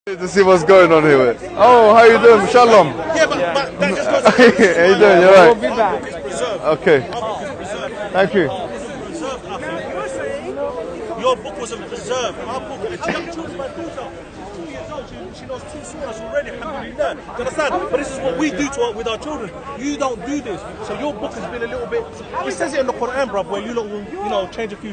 To see what's going on here. Oh, how you doing? Shalom. Yeah, but that just goes How you doing? You alright? We'll be back. Okay. Thank you. Your book wasn't preserved. Our book, and she only chose my daughter. 2 years old. She knows 2 surahs already. Alhamdulillah. Do you understand? But this is what we do with our children. You don't do this. So your book has been a little bit. It says it in the Quran, bruv, where you lot will, change a few.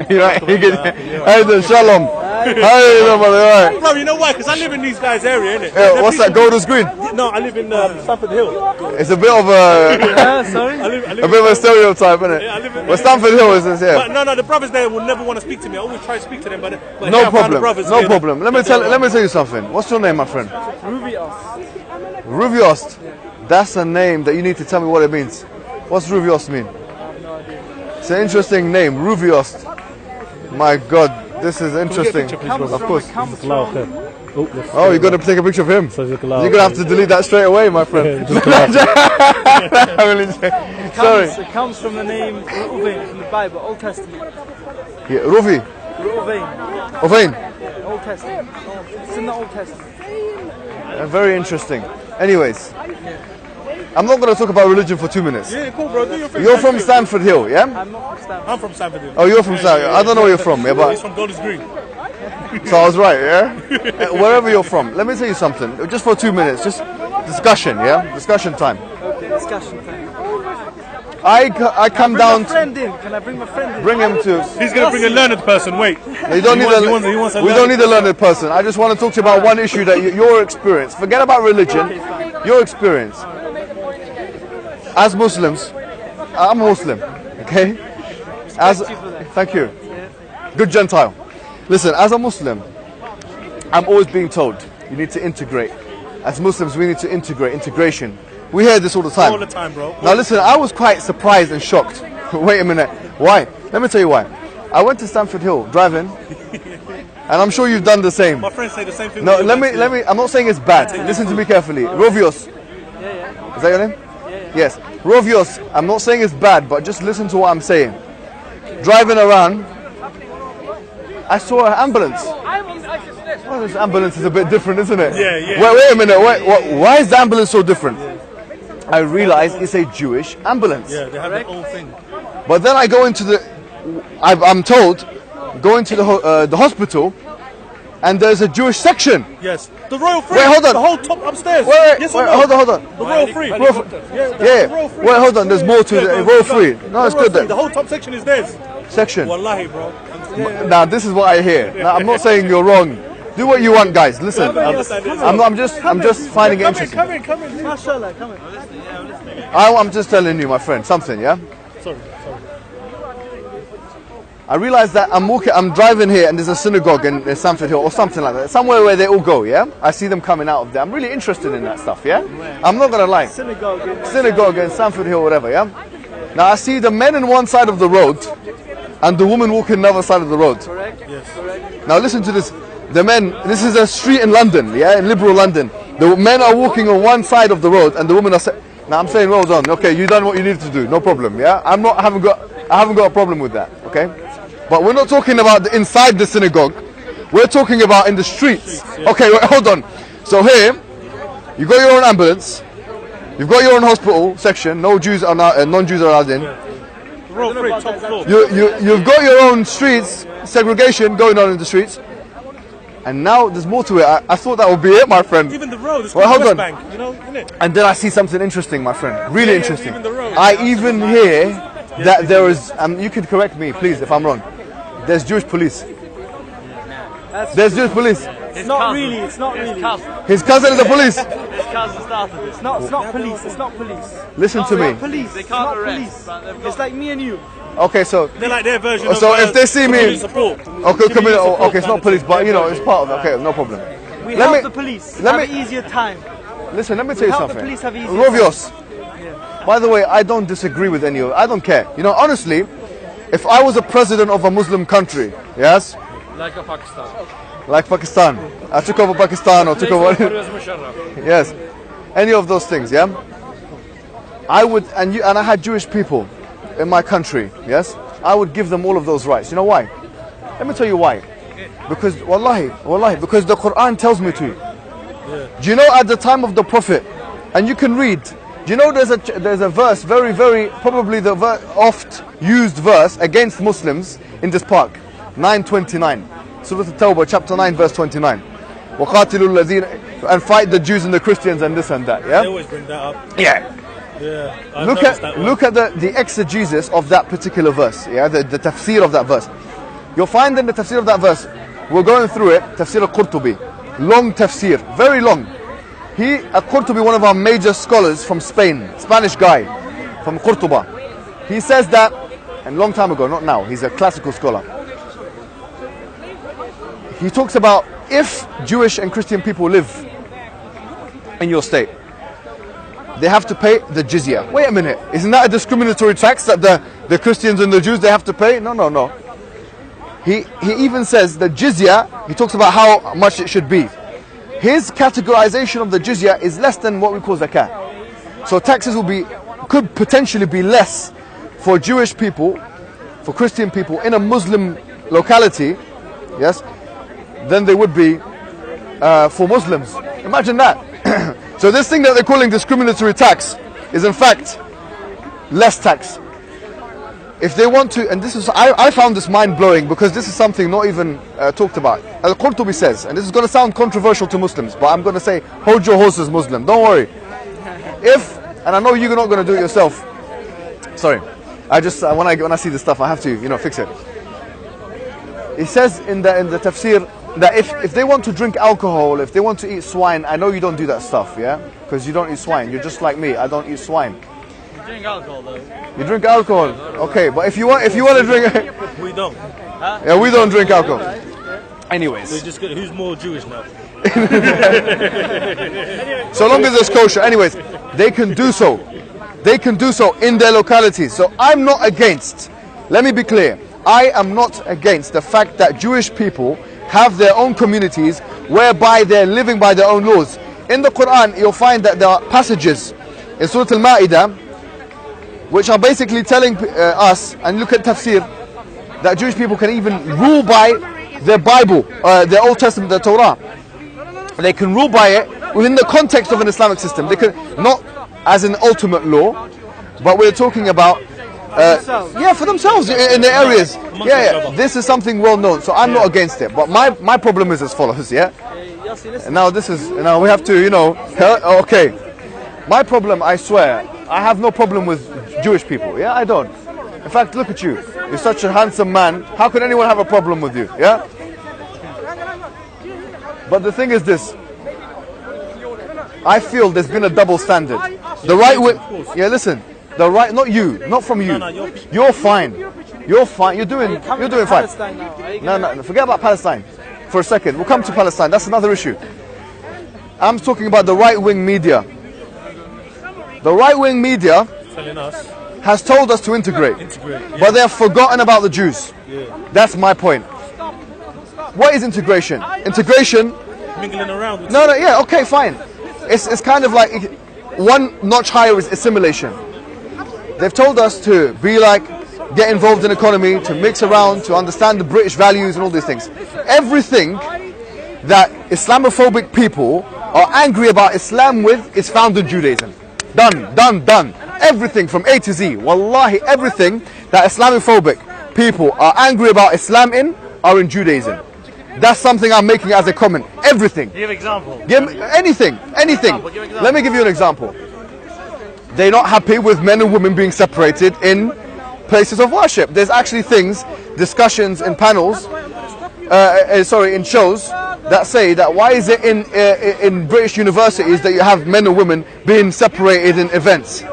You're right. How you doing? Shalom. How you doing, brother? Alright. Bro, you know why? Because I live in these guys' area, innit? Yeah, what's that? Golders Green? No, I live in Stamford Hill. It's a bit of a I live a bit of a stereotype, isn't it? Yeah, I live in- Well, Stamford Hill is this, yeah. But no, the brothers there will never want to speak to me. I always try to speak to them, but No here I found the problem. brothers No here. problem. Let me tell you something. What's your name, my friend? Ruviost. That's a name that you need to tell me what it means. What's Ruviost mean? It's an interesting name, Ruviost. My God, this is interesting. Of course. Oh, you're going to take a picture of him? You're going to have to delete that straight away, my friend. Sorry. It comes from the name Reuven from the Bible, Old Testament. Yeah, Ruvi. Reuven. Ovain. Old Testament. It's in the Old Testament. Very interesting. Anyways, I'm not going to talk about religion for 2 minutes. Yeah, cool, bro. Do your thing. You're from Stamford Hill, yeah? I'm not from Stanford. I'm from Stamford Hill. Oh, you're from Stamford. I don't know where you're from, yeah, He's but from Golders Green. so I was right, yeah? Wherever you're from, let me tell you something. Just for 2 minutes, just discussion, yeah? Discussion time. Okay, discussion time. I come down to Friend in. Can I bring my friend in? bring him to. He's going to bring a learned person. Wait. You don't He need wants- he wants a we don't learned- need a learned person. I just want to talk to you about one issue that your experience. Forget about religion. Your experience. As Muslims, I'm Muslim, okay? Thank you. Good Gentile. Listen, as a Muslim, I'm always being told you need to integrate. As Muslims, we need to integrate. Integration. We hear this all the time. All the time, bro. Now listen, I was quite surprised and shocked. Wait a minute. Why? Let me tell you why. I went to Stamford Hill driving, and I'm sure you've done the same. My friends say the same thing. No, let me. I'm not saying it's bad. Listen to me carefully. Rovios. Is that your name? Yes. Rovios. I'm not saying it's bad, but just listen to what I'm saying. Driving around, I saw an ambulance. Well, this ambulance is a bit different, isn't it? Yeah. Wait a minute. Why is the ambulance so different? I realized it's a Jewish ambulance. Yeah, they have their own thing. But then I go into I'm told, go into the hospital, and there's a Jewish section. Yes. The Royal Free. Wait, hold on. The whole top upstairs. Wait, yes or no? hold on. The Royal Free. Yeah. The Royal Free. Wait, hold on. There's more to the Royal Free. No, it's good The then. whole top section is theirs. Section. Wallahi, bro. Now this is what I hear. Now I'm not saying you're wrong. Do what you want, guys. Listen, I'm just finding it interesting. Come in. Mashallah, come in. I'm just telling you, my friend, something. Yeah. Sorry. I realize that I'm driving here, and there's a synagogue in Stamford Hill or something like that, somewhere where they all go. Yeah. I see them coming out of there. I'm really interested in that stuff. Yeah. I'm not gonna lie. Synagogue in Stamford Hill, whatever. Yeah. Now I see the men on one side of the road, and the woman walking on the other side of the road. Correct? Yes. Correct. Now listen to this. The men, this is a street in London, yeah, in liberal London. The men are walking on one side of the road, and the women are. Now I'm saying, well done. Okay, you done what you needed to do. No problem. Yeah, I haven't got a problem with that. Okay, but we're not talking about inside the synagogue. We're talking about in the streets. Okay, wait, hold on. So here, you got your own ambulance. You've got your own hospital section. No Jews are non-Jews are allowed in. Royal Free, top floor. You've got your own streets, segregation going on in the streets. And now there's more to it. I thought that would be it, my friend. Even the road is Well, called hold West on. Bank, you know, isn't it? And then I see something interesting, my friend. Really interesting. even the road. I even hear that there is. You can correct me, please, if I'm wrong. There's Jewish police. There's Jewish police. It's not really. His cousin is the police. It's not police. It's not police. Listen to me. Police. They can't arrest. It's like me and you. Okay, so They're like their version of so if they see me, community support. okay, it's not police, but you know, it's part of it. Okay, no problem. We help the police have an easier time. Listen, let me tell you help the something. police have easier Rovios. By the way, I don't disagree with any of it. I don't care. You know, honestly, if I was a president of a Muslim country, yes? Like Pakistan. I took over Pakistan or took over... Yes. Any of those things, yeah? I would, and I had Jewish people in my country, yes? I would give them all of those rights. You know why? Let me tell you why. Because wallahi, because the Quran tells me to. Do you know at the time of the Prophet, and you can read, do you know there's a verse, very, very, probably the oft used verse against Muslims in this park, 9:29, Surah At-Tawbah, chapter 9, verse 29. وَقَاتِلُوا الَّذِينَ, and fight the Jews and the Christians and this and that, yeah? They always bring that up. Yeah. Yeah. Look at the exegesis of that particular verse, yeah, the tafsir of that verse. You'll find in the tafsir of that verse, we're going through it, tafsir al-Qurtubi, long tafsir, very long. Al-Qurtubi, one of our major scholars from Spain, Spanish guy, from Qurtuba. He says that, and long time ago, not now, he's a classical scholar. He talks about if Jewish and Christian people live in your state, they have to pay the jizya. Wait a minute, isn't that a discriminatory tax that the Christians and the Jews, they have to pay? No. He even says the jizya, he talks about how much it should be. His categorization of the jizya is less than what we call zakah. So taxes could potentially be less for Jewish people, for Christian people in a Muslim locality, yes, than they would be for Muslims. Imagine that. So this thing that they're calling discriminatory tax is in fact less tax. If they want to, and this is, I found this mind-blowing because this is something not even talked about. Al-Qurtubi says, and this is going to sound controversial to Muslims, but I'm going to say, hold your horses, Muslim, don't worry. And I know you're not going to do it yourself. Sorry, when I see this stuff, I have to, fix it. He says in the tafsir that if they want to drink alcohol, if they want to eat swine, I know you don't do that stuff, yeah? Because you don't eat swine. You're just like me. I don't eat swine. You drink alcohol though. You drink alcohol, okay? But if you want to drink, we don't. Huh? Yeah, we don't drink alcohol. Anyways, We're just gonna, who's more Jewish now? so long as it's kosher. Anyways, they can do so. They can do so in their localities. So I'm not against. Let me be clear. I am not against the fact that Jewish people have their own communities whereby they're living by their own laws. In the Quran, you'll find that there are passages in Surah Al-Ma'idah which are basically telling us, and look at tafsir, that Jewish people can even rule by their Bible, their Old Testament, their Torah. They can rule by it within the context of an Islamic system. They can, not as an ultimate law, but we're talking about for themselves in their areas. This is something well known, so I'm not against it. But my problem is as follows, now we have to, okay. My problem, I swear, I have no problem with Jewish people, I don't. In fact, look at you. You're such a handsome man. How can anyone have a problem with you, But the thing is this. I feel there's been a double standard. The right way, listen. The right, not you, not from you. You're fine. You're fine. You're doing fine. No. Forget about Palestine for a second. We'll come to Palestine. That's another issue. I'm talking about the right-wing media. The right-wing media has told us to integrate. But they have forgotten about the Jews. That's my point. What is integration? Integration. Mingling around. Okay, fine. It's kind of like one notch higher is assimilation. They've told us to be like, get involved in economy, to mix around, to understand the British values and all these things. Everything that Islamophobic people are angry about Islam with is found in Judaism. Done. Everything from A to Z. Wallahi, everything that Islamophobic people are angry about Islam in are in Judaism. That's something I'm making as a comment. Everything. Give example. Give me anything. Let me give you an example. They're not happy with men and women being separated in places of worship. There's actually discussions in panels, in shows that say that why is it in British universities that you have men and women being separated in events?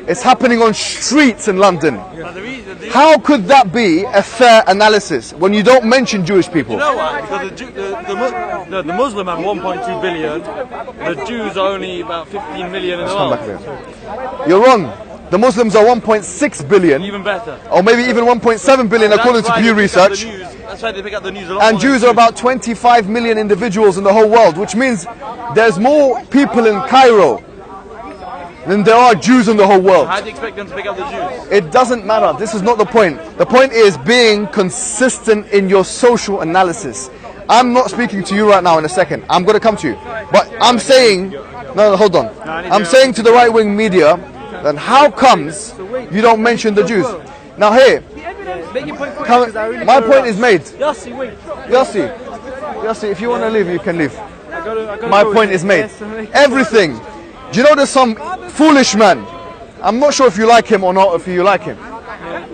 It's happening on streets in London. How could that be a fair analysis when you don't mention Jewish people? You know why? Because the Muslim have 1.2 billion, the Jews are only about 15 million in the world. You're wrong. The Muslims are 1.6 billion. Even better. Or maybe even 1.7 billion according to Pew Research. That's why they pick up the news a lot. And Jews are about 25 million individuals in the whole world, which means there's more people in Cairo than there are Jews in the whole world. How do you expect them to pick up the Jews? It doesn't matter. This is not the point. The point is being consistent in your social analysis. I'm not speaking to you right now in a second. I'm going to come to you. But I'm saying, no, hold on. I'm saying to the right-wing media, then how comes you don't mention the Jews? Now here, my point is made. Yossi, if you want to leave, you can leave. My point is made. Everything. Do you know there's some foolish man? I'm not sure if you like him or not, if you like him.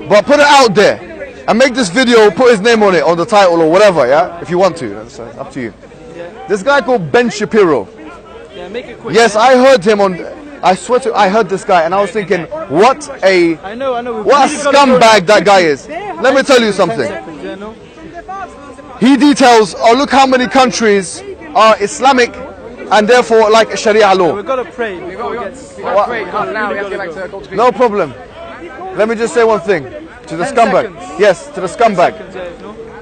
But put it out there and make this video, put his name on it, on the title or whatever, yeah? If you want to, that's up to you. This guy called Ben Shapiro. Make it quick. Yes, I heard him on, I swear to, I heard this guy and I was thinking, what a scumbag that guy is. Let me tell you something. He details, oh look how many countries are Islamic and therefore like Sharia law. We've got to pray. We've got to pray half an hour. We have to get back to Gold No problem. Let me just say one thing to the scumbag. Yes, to the scumbag.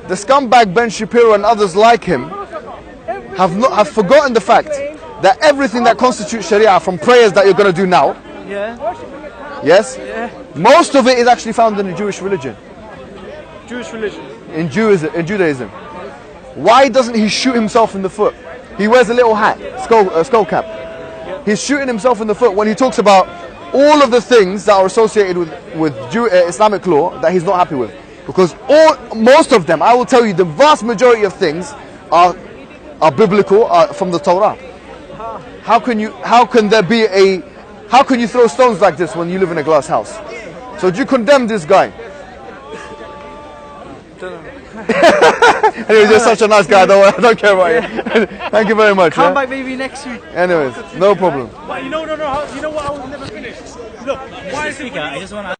The scumbag Ben Shapiro and others like him have forgotten the fact that everything that constitutes Sharia, from prayers that you're going to do now, yes, most of it is actually found in the Jewish religion. In Judaism. Why doesn't he shoot himself in the foot? He wears a little hat, skull cap. He's shooting himself in the foot when he talks about all of the things that are associated with Islamic law that he's not happy with. Because most of them, I will tell you, the vast majority of things are biblical, from the Torah. How can you throw stones like this when you live in a glass house? So do you condemn this guy? Anyways, you're such a nice guy, I don't care about you. Thank you very much. Come back maybe next week. Anyways, no problem. But you know what? I will never finish. Look, why is it?